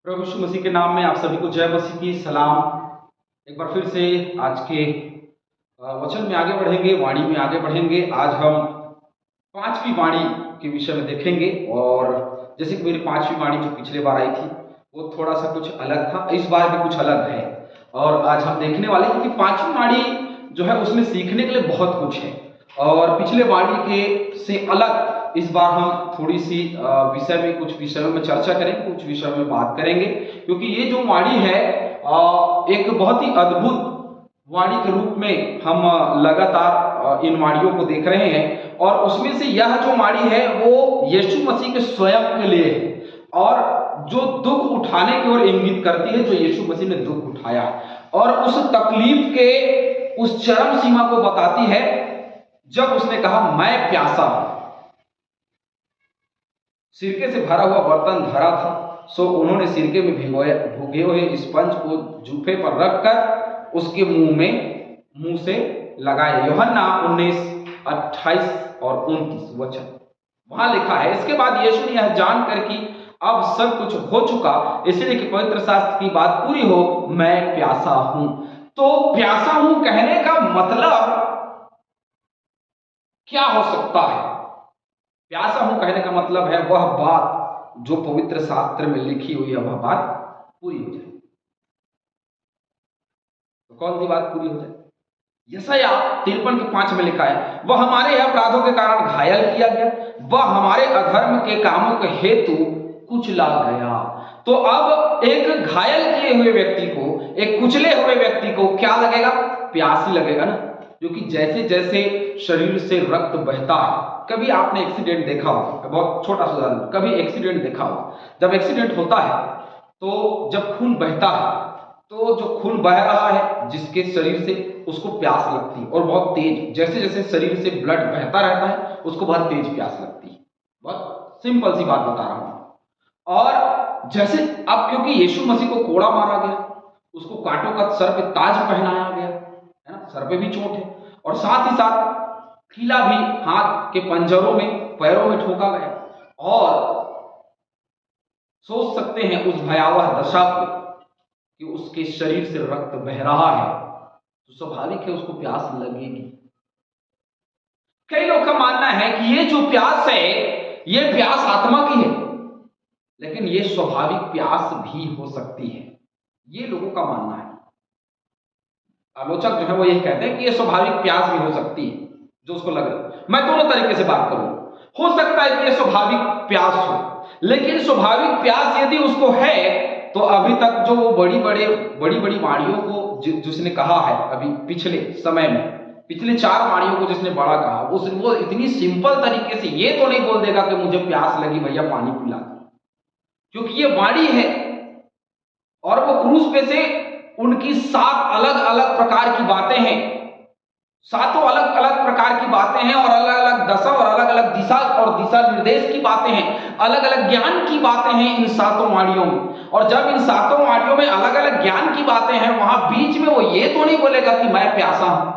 प्रभु यीशु मसीह के नाम में आप सभी को जय मसीह की सलाम। एक बार फिर से आज के वचन में आगे बढ़ेंगे, वाणी में आगे बढ़ेंगे। आज हम पांचवी वाणी के विषय में देखेंगे और जैसे कि मेरी पांचवी वाणी जो पिछले बार आई थी वो थोड़ा सा कुछ अलग था, इस बार भी कुछ अलग है और आज हम देखने वाले हैं कि पांचवी वाणी जो है उसमें सीखने के लिए बहुत कुछ है और पिछले वाणी के से अलग इस बार हम थोड़ी सी विषय में कुछ विषयों में चर्चा करेंगे, कुछ विषयों में बात करेंगे, क्योंकि ये जो वाणी है एक बहुत ही अद्भुत वाणी के रूप में हम लगातार इन वाणियों को देख रहे हैं और उसमें से यह जो वाणी है वो यीशु मसीह के स्वयं के लिए है और जो दुख उठाने की ओर इंगित करती है, जो यीशु मसीह ने दुख उठाया और उस तकलीफ के उस चरम सीमा को बताती है जब उसने कहा मैं प्यासा हूं। सिरके से भरा हुआ बर्तन धरा था, सो उन्होंने सिरके में भुगे हुए स्पंज को जूफे पर रखकर उसके मुंह से लगाए। यूहन्ना 19:28 और 29 वचन वहां लिखा है। इसके बाद यीशु ने यह जानकर कि अब सब कुछ हो चुका, इसलिए कि पवित्र शास्त्र की बात पूरी हो, मैं प्यासा हूं। तो प्यासा हूं कहने का मतलब क्या हो सकता है? प्यासा हूं कहने का मतलब है वह बात जो पवित्र शास्त्र में लिखी हुई है वह बात पूरी हो जाए। तो कौन सी बात पूरी हो जाए? यशायाह 53:5 में लिखा है, वह हमारे अपराधों के कारण घायल किया गया, वह हमारे अधर्म के कामों के हेतु कुचला गया। तो अब एक घायल किए हुए व्यक्ति को, एक कुचले हुए व्यक्ति को क्या लगेगा? प्यास ही लगेगा ना, क्योंकि जैसे जैसे शरीर से रक्त बहता है, कभी आपने एक्सीडेंट देखा होगा, बहुत छोटा सा उदाहरण, कभी एक्सीडेंट देखा होगा, जब एक्सीडेंट होता है तो जब खून बहता है तो जो खून बह रहा है जिसके शरीर से, उसको प्यास लगती है और बहुत तेज, जैसे जैसे शरीर से ब्लड बहता रहता है उसको बहुत तेज प्यास लगती है। बहुत सिंपल सी बात बता रहा हूं। और जैसे अब क्योंकि यीशु मसीह को कोड़ा मारा गया, उसको कांटों का सर पे ताज पहनाया गया है ना, सर पे भी चोट है और साथ ही साथ कीला भी हाथ के पंजरों में, पैरों में ठोका गया और सोच सकते हैं उस भयावह दशा को कि उसके शरीर से रक्त बह रहा है, तो स्वाभाविक है उसको प्यास लगेगी। कई लोग का मानना है कि ये जो प्यास है ये प्यास आत्मा की है, लेकिन ये स्वाभाविक प्यास भी हो सकती है, ये लोगों का मानना है। आलोचक जो है वो यही कहते हैं कि ये स्वाभाविक प्यास भी हो सकती है जो उसको लग रहा है। मैं दोनों तरीके से बात करूं, हो सकता है कि ये स्वाभाविक प्यास हो, लेकिन स्वाभाविक प्यास यदि उसको है तो अभी तक जो वो बड़ी बड़ी वाणियों को जिसने कहा है, अभी पिछले समय में पिछले 4 वाणियों को जिसने बड़ा कहा, वो इतनी सिंपल तरीके से ये तो नहीं बोल देगा कि मुझे प्यास लगी भैया पानी पिला दो, क्योंकि ये वाणी है और वो क्रूस पे से उनकी 7 अलग अलग प्रकार की बातें हैं, 7 अलग अलग प्रकार की बातें हैं और अलग अलग दशा और अलग अलग दिशा और दिशा निर्देश की बातें हैं, अलग अलग ज्ञान की बातें हैं इन 7 वाणियों में। और जब इन 7 वाणियों में अलग अलग ज्ञान की बातें हैं, वहां बीच में वो ये तो नहीं बोलेगा कि मैं प्यासा हूं।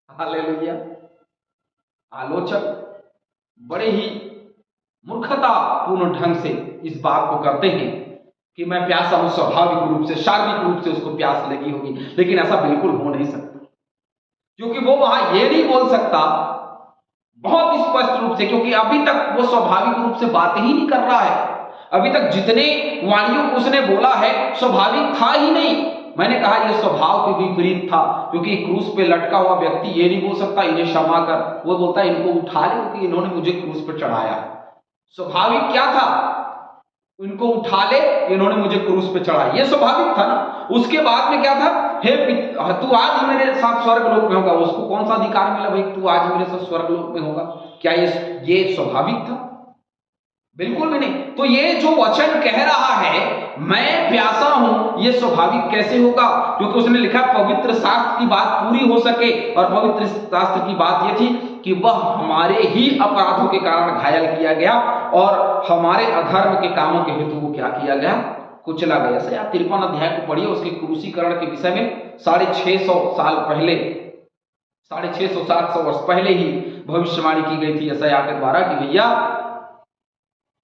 हालेलुया। आलोचक बड़े ही मूर्खतापूर्ण ढंग से इस बात को करते हैं कि मैं प्यासा हूं, स्वाभाविक रूप से, शारीरिक रूप से उसको प्यास लगी होगी, लेकिन ऐसा बिल्कुल हो नहीं सकता, क्योंकि वो वहां ये नहीं बोल सकता बहुत स्पष्ट रूप से, क्योंकि अभी तक वो स्वाभाविक रूप से बात ही नहीं कर रहा है। अभी तक जितने वाणियों को उसने बोला है स्वाभाविक था ही नहीं। मैंने कहा यह स्वभाव के विपरीत था, क्योंकि क्रूस पे लटका हुआ व्यक्ति ये नहीं बोल सकता इन्हें क्षमा कर, वो बोलता है इनको उठा ले क्योंकि इन्होंने मुझे क्रूस पर चढ़ाया। स्वाभाविक क्या था? इनको उठा ले, इन्होंने मुझे क्रूस पे चढ़ाया, ये स्वाभाविक था ना। उसके बाद में क्या था? हे तू आज मेरे साथ स्वर्गलोक में होगा। उसको कौन सा अधिकार मिला भाई तू आज मेरे साथ स्वर्गलोक में होगा? क्या ये स्वाभाविक था? बिल्कुल भी नहीं। तो ये जो वचन कह रहा है मैं प्यासा हूं, ये स्वाभाविक कैसे होगा? क्योंकि उसने लिखा पवित्र शास्त्र की बात पूरी हो सके, और पवित्र शास्त्र की बात ये थी कि वह हमारे ही अपराधों के कारण घायल किया गया और हमारे अधर्म के कामों के हेतु वो क्या किया गया? कुचला गया। यशायाह 53 अध्याय को पढ़िए, उसके क्रूसीकरण के विषय में 650 साल पहले, 650-700 वर्ष पहले ही भविष्यवाणी की गई थी यशायाह के द्वारा कि भैया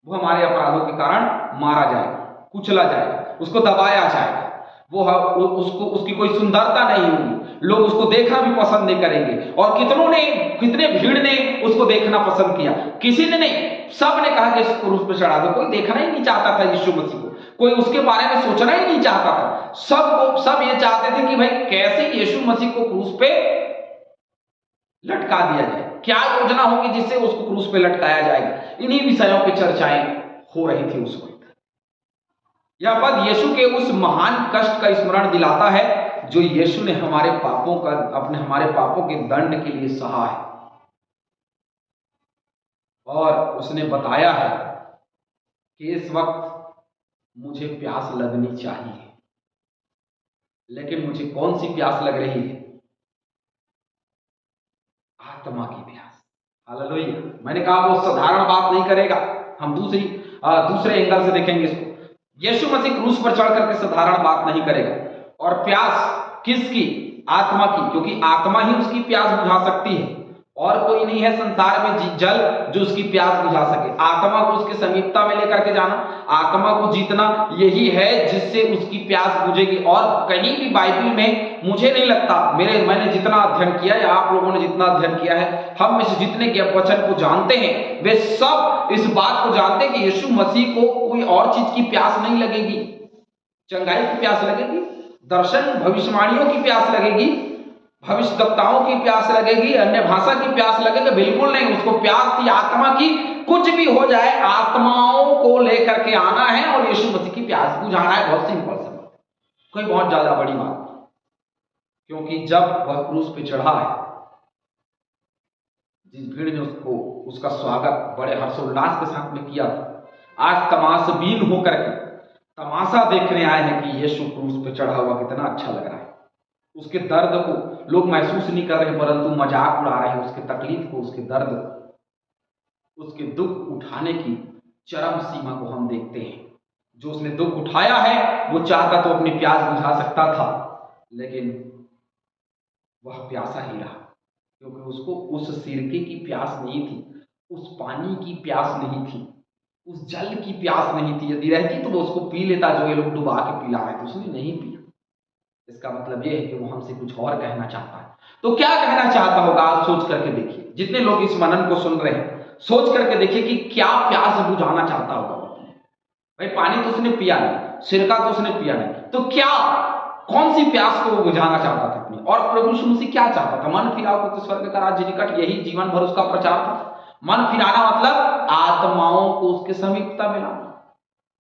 वो हमारे अपराधों के कारण मारा जाएगा। कुचला जाएगा, उसको दबाया जाएगा, उसको उसकी कोई सुंदरता नहीं होगी, लोग उसको देखना भी पसंद नहीं करेंगे। और कितने भीड़ ने उसको देखना पसंद किया, किसी ने नहीं, सब ने कहा कि इसको क्रूस पे चढ़ा दो। कोई देखना ही नहीं चाहता था यीशु मसीह को, कोई उसके बारे में सोचना ही नहीं चाहता था। सब ये चाहते थे कि भाई कैसे यीशु मसीह को क्रूस पे लटका दिया जाए, क्या योजना होगी जिससे उसको क्रूस पे लटकाया जाएगा। इन्हीं विषयों पे चर्चाएं हो रही थी उस वक्त। यह पद यीशु के उस महान कष्ट का स्मरण दिलाता है जो यीशु ने हमारे पापों के दंड के लिए सहा है। और उसने बताया है कि इस वक्त मुझे प्यास लगनी चाहिए, लेकिन मुझे कौन सी प्यास लग रही है? आत्मा की प्यास। हालेलुया। मैंने कहा वो साधारण बात नहीं करेगा, हम दूसरे एंगल से देखेंगे इसको। यीशु मसीह क्रूस पर चढ़ करके साधारण बात नहीं करेगा। और प्यास किसकी? आत्मा की, क्योंकि आत्मा ही उसकी प्यास बुझा सकती है। और कोई नहीं है संसार में जल जो उसकी प्यास बुझा सके। आत्मा को उसके समीपता में लेकर के जाना, आत्मा को जीतना, यही है जिससे उसकी प्यास बुझेगी। और कहीं भी बाइबल में मुझे नहीं लगता, मैंने जितना अध्ययन किया है, आप लोगों ने जितना अध्ययन किया है, हम में से जितने के वचन को जानते हैं वे सब इस बात को जानते हैं कि यीशु मसीह को कोई और चीज की प्यास नहीं लगेगी। चंगाई की प्यास लगेगी, दर्शन भविष्यवाणियों की प्यास लगेगी, भविष्यवक्ताओं की प्यास लगेगी, अन्य भाषा की प्यास लगेगी? बिल्कुल नहीं। उसको प्यास थी आत्मा की, कुछ भी हो जाए आत्माओं को लेकर के आना है और यीशु मसीह की प्यास बुझाना है। बहुत सिंपल सा, कोई बहुत ज्यादा बड़ी बात नहीं। क्योंकि जब वह क्रूस पे चढ़ा है, जिस भीड़ ने उसका स्वागत बड़े हर्षोल्लास के साथ में किया था, आज तमाशबीन होकर के तमाशा देखने आए हैं कि यीशु क्रूस पे चढ़ा हुआ कितना अच्छा लग रहा है। उसके दर्द को लोग महसूस नहीं कर रहे, परंतु मजाक उड़ा रहे हैं। उसके तकलीफ को, उसके दर्द को, उसके दुख उठाने की चरम सीमा को हम देखते हैं। जो उसने दुख उठाया है वो चाहता तो अपनी प्यास बुझा सकता था, लेकिन वह प्यासा ही रहा, क्योंकि उसको उस सिरके की प्यास नहीं थी, उस पानी की प्यास नहीं थी, उस जल की प्यास नहीं थी। यदि रहती तो वो उसको पी लेता, जो ये लोग डुबा के पिला रहे थे, उसने नहीं पिया। इसका मतलब यह है कि वो हमसे कुछ और कहना चाहता है। तो क्या कहना चाहता होगा? आप सोच करके देखिए, जितने लोग इस मनन को सुन रहे हैं, सोच करके देखिए कि क्या प्यास बुझाना चाहता होगा। भाई पानी तो उसने पिया नहीं, सिरका तो उसने पिया नहीं, तो क्या, कौन सी प्यास को वो बुझाना चाहता था अपनी? और प्रभु यीशु मसीह क्या चाहता था? मन फिराओ तो स्वर्ग का राज्य निकट, यही जीवन भर उसका प्रचार था। मन फिराना मतलब आत्माओं को उसके समीपता में लाना।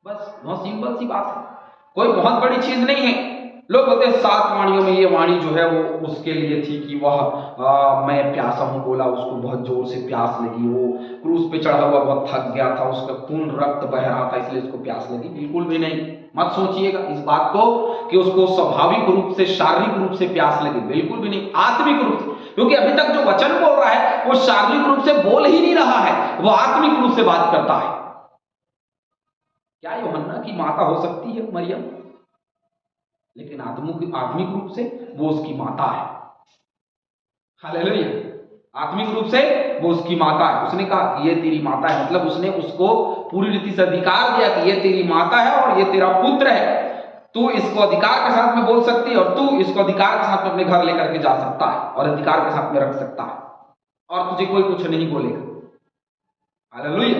बस बहुत सिंपल सी बात है, कोई बहुत बड़ी चीज नहीं है। लोग बोलते हैं 7 वाणियों में ये वाणी जो है वो उसके लिए थी कि वह मैं प्यासा हूं बोला, उसको बहुत जोर से प्यास लगी, वो क्रूस पे चढ़ा हुआ बहुत थक गया था, उसका खून रक्त बह रहा था इसलिए उसको प्यास लगी। बिल्कुल भी नहीं। मत सोचिएगा इस बात को कि उसको स्वाभाविक रूप से, शारीरिक रूप से प्यास लगी, बिल्कुल भी नहीं। आत्मिक रूप से, क्योंकि अभी तक जो वचन बोल रहा है वो शारीरिक रूप से बोल ही नहीं रहा है, वो आत्मिक रूप से बात करता है। क्या यूहन्ना की माता हो सकती है मरियम? लेकिन आत्मिक रूप से वो उसकी माता है। हालेलुया। आत्मिक रूप से वो उसकी माता है। उसने कहा कि ये तेरी माता है, मतलब उसने उसको पूरी रीति से अधिकार दिया कि ये तेरी माता है और ये तेरा पुत्र है। तू इसको अधिकार के साथ में बोल सकती है और तू इसको अधिकार के साथ में अपने घर लेकर के जा सकता है और अधिकार के साथ में रख सकता है, और तुझे कोई कुछ नहीं बोलेगा। हालेलुया।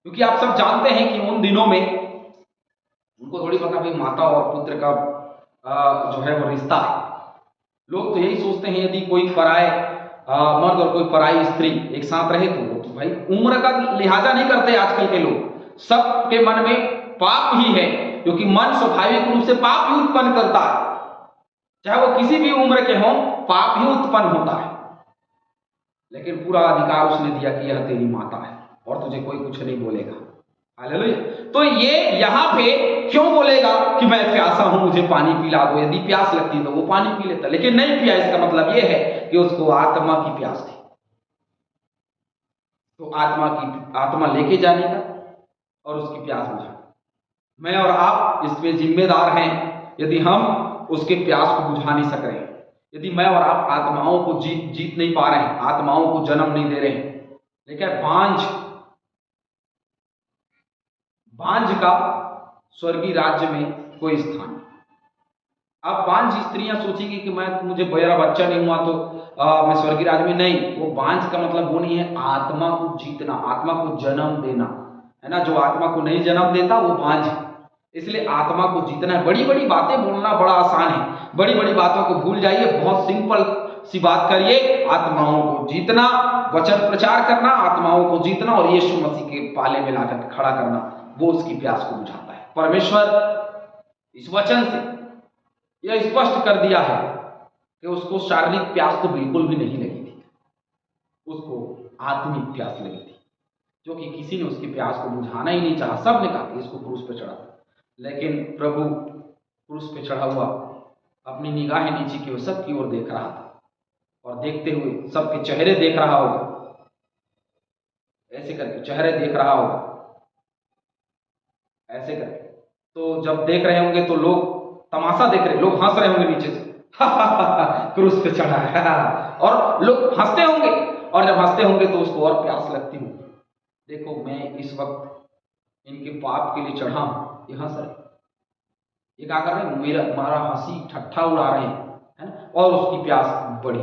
क्योंकि आप सब जानते हैं कि उन दिनों में उनको थोड़ी पता भाई माता और पुत्र का जो है वो रिश्ता है। लोग तो यही सोचते हैं यदि कोई पराए मर्द और कोई पराई स्त्री एक साथ रहे तो भाई उम्र का लिहाजा नहीं करते आजकल के लोग। सबके मन में पाप ही है, क्योंकि मन स्वाभाविक रूप से पाप ही उत्पन्न करता है, चाहे वो किसी भी उम्र के हों, पाप ही उत्पन्न होता है। लेकिन पूरा अधिकार उसने दिया कि यह तेरी माता है और तुझे कोई कुछ नहीं बोलेगा। हालेलुया। तो ये यहां पे क्यों बोलेगा कि मैं प्यासा हूं, मुझे पानी पिला दो? यदि प्यास लगती तो वो पानी पी लेता, लेकिन नहीं पिया। इसका मतलब यह है कि उसको आत्मा की प्यास थी। तो आत्मा लेके जाने का और उसकी प्यास बुझाना। मैं और आप इसमें जिम्मेदार हैं यदि हम उसके प्यास को बुझा नहीं सक रहे हैं, यदि मैं और आप आत्माओं को जीत नहीं पा रहे हैं, आत्माओं को जन्म नहीं दे रहे हैं। लेकिन बांझ का स्वर्गीय राज्य में कोई स्थान नहीं। अब बांझ स्त्रियां सोचेगी कि मुझे मेरा बच्चा नहीं हुआ तो मैं स्वर्गीय राज्य में नहीं। वो बांझ का मतलब वो नहीं है, आत्मा को जीतना, आत्मा को जन्म देना, है ना। जो आत्मा को नहीं जन्म देता वो बांझ है। इसलिए आत्मा को जीतना है। बड़ी बड़ी बातें बोलना बड़ा आसान है, बड़ी बड़ी बातों को भूल जाइए, बहुत सिंपल सी बात करिए, आत्माओं को जीतना, वचन प्रचार करना, आत्माओं को जीतना और यीशु मसीह के पाले में लाकर खड़ा करना, वो उसकी प्यास को बुझाता है। परमेश्वर इस वचन से यह स्पष्ट कर दिया है कि उसको शारीरिक प्यास तो बिल्कुल भी नहीं लगी थी, उसको आत्मिक प्यास लगी थी, जो कि किसी ने उसकी प्यास को बुझाना ही नहीं चाहा। सब ने कहा कि इसको क्रूस पे चढ़ा, लेकिन प्रभु क्रूस पे चढ़ा हुआ अपनी निगाहें नीचे की ओर सबकी ओर देख रहा था, और देखते हुए सबके चेहरे देख रहा होगा, ऐसे करके चेहरे देख रहा होगा, ऐसे करके। तो जब देख रहे होंगे तो लोग तमाशा देख रहे, लोग हंस रहे होंगे नीचे से, क्रूस पे चढ़ा है, और लोग हंसते होंगे, और जब हंसते होंगे तो उसको और प्यास लगती होगी। देखो मैं इस वक्त इनके पाप के लिए चढ़ा हूं, ये हंस रहे, ये क्या कर रहे हैं, मेरा हमारा हंसी ठट्ठा उड़ा रहे हैं, है ना, और उसकी प्यास बढ़ी।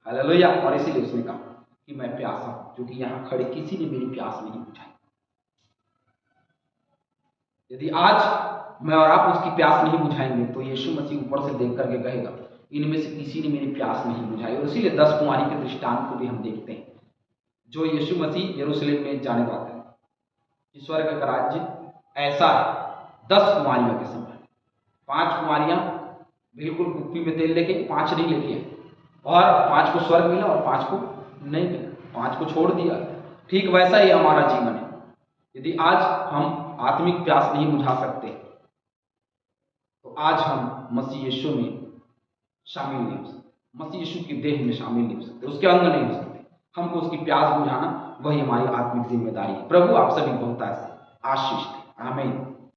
हालेलुया। और इसीलिए उसने कहा कि मैं प्यासा हूं, क्योंकि यहां खड़े किसी ने मेरी प्यास नहीं बुझाई। यदि आज मैं और आप उसकी प्यास नहीं बुझाएंगे तो यीशु मसीह ऊपर से देख करके कहेगा इनमें से किसी ने मेरी प्यास नहीं बुझाई। और इसीलिए 10 कुंवारी के दृष्टांत को भी हम देखते हैं, जो यीशु मसीह यरूशलेम में जाने पाते हैं। स्वर्ग का राज्य ऐसा है 10 कुंवारियों के समान। 5 कुंवारियां बिल्कुल कुप्पी में तेल लेके, 5 नहीं लेके आए, और 5 को स्वर्ग मिला और 5 को नहीं मिला, 5 को छोड़ दिया। ठीक वैसा ही हमारा जीवन है। यदि आज हम आत्मिक प्यास नहीं बुझा सकते तो आज हम मसीह यीशु में शामिल नहीं हो सकते, मसीह यीशु की देह में शामिल नहीं हो सकते, उसके अंग नहीं हो सकते। हमको उसकी प्यास बुझाना वही हमारी आत्मिक जिम्मेदारी है। प्रभु आप सभी बहुत आशीष दे। आमीन।